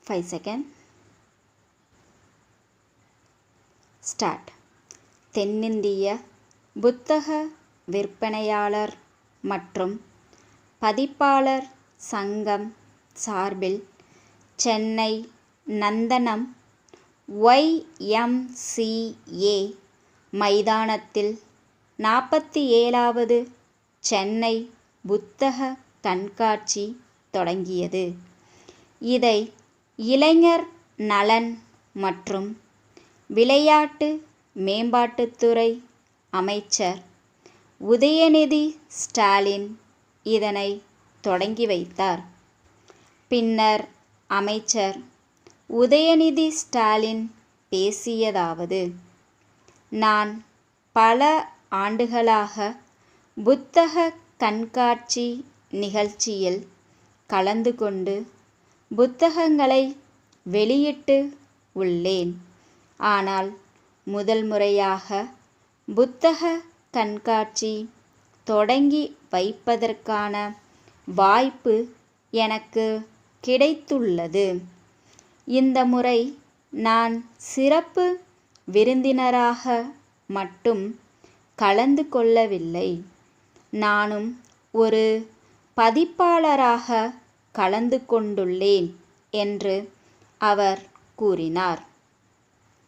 5 seconds. Start. தென்னிந்திய புத்தக விற்பனையாளர் மற்றும் பதிப்பாளர் சங்கம் சார்பில் சென்னை நந்தனம் YMCA மைதானத்தில் 47வது சென்னை புத்தக கண்காட்சி தொடங்கியது. இதை இளைஞர் நலன் மற்றும் விளையாட்டு மேம்பாட்டுத்துறை அமைச்சர் உதயநிதி ஸ்டாலின் இதனை தொடங்கி வைத்தார். பின்னர் அமைச்சர் உதயநிதி ஸ்டாலின் பேசியதாவது: நான் பல ஆண்டுகளாக புத்தக கண்காட்சி நிகழ்ச்சியில் கலந்து கொண்டு புத்தகங்களை வெளியிட்டு உள்ளேன். ஆனால் முதல் முறையாக புத்தக கண்காட்சி தொடங்கி வைப்பதற்கான வாய்ப்பு எனக்கு கிடைத்துள்ளது. இந்த முறை நான் சிறப்பு விருந்தினராக மட்டும் கலந்து கொள்ளவில்லை, நானும் ஒரு பதிப்பாளராக கலந்து கொண்டுள்ளேன் என்று அவர் கூறினார்.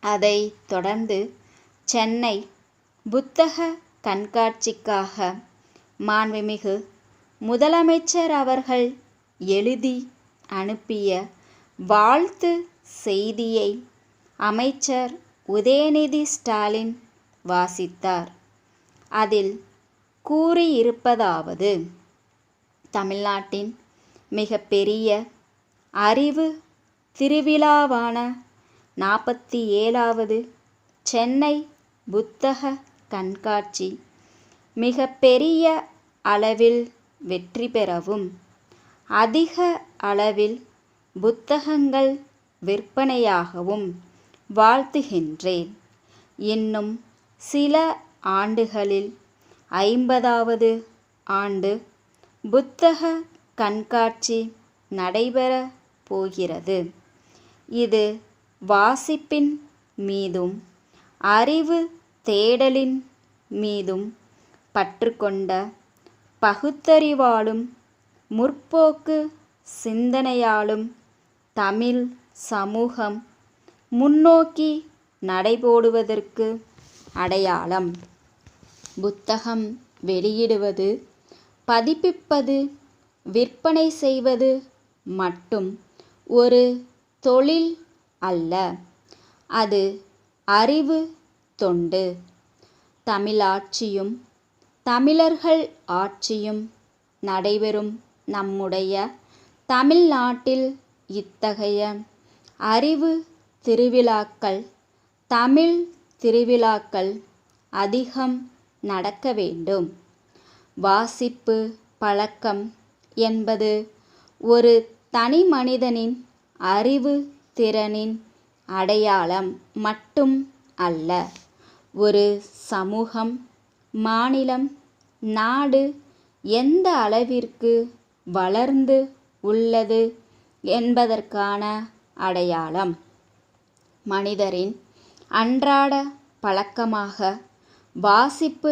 அதைத் தொடர்ந்து சென்னை புத்தக கண்காட்சிக்காக மாண்புமிகு முதலமைச்சர் அவர்கள் எழுதி அனுப்பிய வாழ்த்து செய்தியை அமைச்சர் உதயநிதி ஸ்டாலின் வாசித்தார். அதில் கூறியிருப்பதாவது: தமிழ்நாட்டின் மிகப்பெரிய அறிவு திருவிழாவான 47வது சென்னை புத்தக கண்காட்சி மிகப்பெரிய அளவில் வெற்றி பெறவும், அதிக அளவில் புத்தகங்கள் விற்பனையாகவும் வாழ்த்துகின்றேன். இன்னும் சில ஆண்டுகளில் 50வது ஆண்டு புத்தக கண்காட்சி நடைபெறப் போகிறது. இது வாசிப்பின் மீதும் அறிவு தேடலின் மீதும் பற்றுக்கொண்ட பகுத்தறிவாலும் முற்போக்கு சிந்தனையாலும் தமிழ் சமூகம் முன்னோக்கி நடைபோடுவதற்கு அடையாளம். புத்தகம் வெளியிடுவது, பதிப்பிப்பது, விற்பனை செய்வது மட்டும் ஒரு தொழில் அல்ல, அது அறிவு தொண்டு. தமிழாட்சியும் தமிழர்கள் ஆட்சியும் நடைபெறும் நம்முடைய தமிழ்நாட்டில் இத்தகைய அறிவு திருவிழாக்கள், தமிழ் திருவிழாக்கள் அதிகம் நடக்க வேண்டும். வாசிப்பு பழக்கம் என்பது ஒரு தனி மனிதனின் அறிவு திறனின் அடையாளம் மட்டும் அல்ல, ஒரு சமூகம், மாநிலம், நாடு எந்த அளவிற்கு வளர்ந்து உள்ளது என்பதற்கான அடையாளம். மனிதரின் அன்றாட பழக்கமாக வாசிப்பு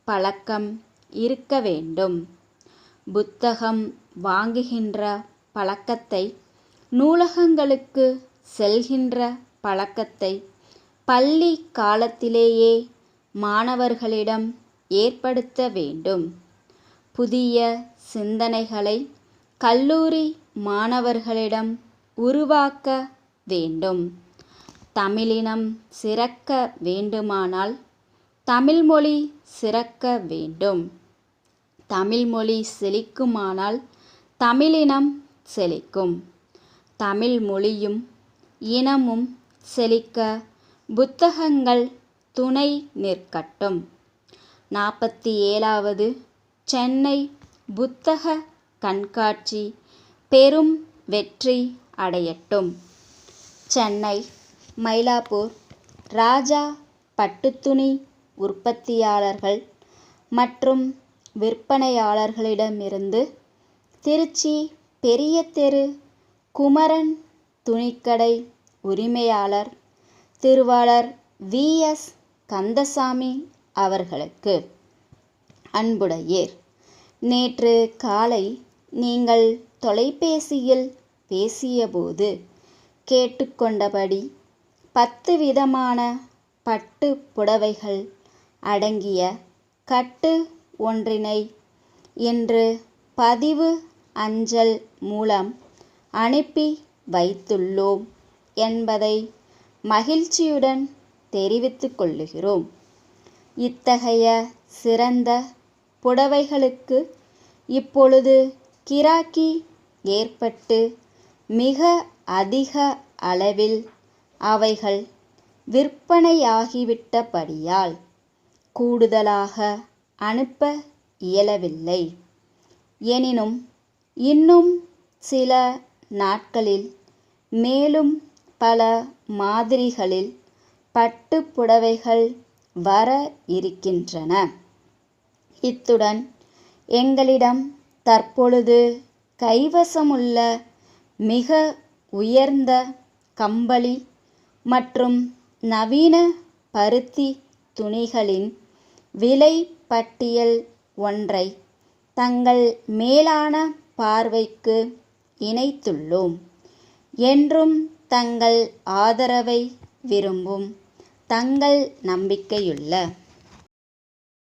பழக்கம் இருக்க வேண்டும். புத்தகம் வாங்குகின்ற பழக்கத்தை, நூலகங்களுக்கு செல்கின்ற பழக்கத்தை பள்ளி காலத்திலேயே மாணவர்களிடம் ஏற்படுத்த வேண்டும். புதிய சிந்தனைகளை கல்லூரி மாணவர்களிடம் உருவாக்க வேண்டும். தமிழினம் சிறக்க வேண்டுமானால் தமிழ்மொழி சிறக்க வேண்டும். தமிழ்மொழி செழிக்குமானால் தமிழினம் செழிக்கும். தமிழ் மொழியும் இனமும் செழிக்க புத்தகங்கள் துணை நிற்கட்டும். 47வது சென்னை புத்தக கண்காட்சி பெரும் வெற்றி அடையட்டும். சென்னை மயிலாப்பூர் ராஜா பட்டுத்துணி உற்பத்தியாளர்கள் மற்றும் விற்பனையாளர்களிடமிருந்து திருச்சி பெரிய தெரு குமரன் துணிக்கடை உரிமையாளர் திருவாளர் வி.எஸ். கந்தசாமி அவர்களுக்கு அன்புடையீர். நேற்று காலை நீங்கள் தொலைபேசியில் பேசியபோது கேட்டுக்கொண்டபடி 10 விதமான பட்டு புடவைகள் அடங்கிய கட்டு ஒன்றினை இன்று பதிவு அஞ்சல் மூலம் அனுப்பி வைத்துள்ளோம் என்பதை மகிழ்ச்சியுடன் தெரிவித்துக் கொள்ளுகிறோம். இத்தகைய சிறந்த புடவைகளுக்கு இப்பொழுது கிராக்கி ஏற்பட்டு மிக அதிக அளவில் அவைகள் விற்பனையாகிவிட்டபடியால் கூடுதலாக அனுப்ப இயலவில்லை. எனினும் இன்னும் சில நாட்களில் மேலும் பல மாதிரிகளில் பட்டு புடவைகள் வர இருக்கின்றன. இத்துடன் எங்களிடம் தற்பொழுது கைவசமுள்ள மிக உயர்ந்த கம்பளி மற்றும் நவீன பருத்தி துணிகளின் விலை பட்டியல் ஒன்றை தங்கள் மேலான பார்வைக்கு இணைத்துள்ளோம். என்றும் தங்கள் ஆதரவை விரும்பும் தங்கள் நம்பிக்கையுள்ள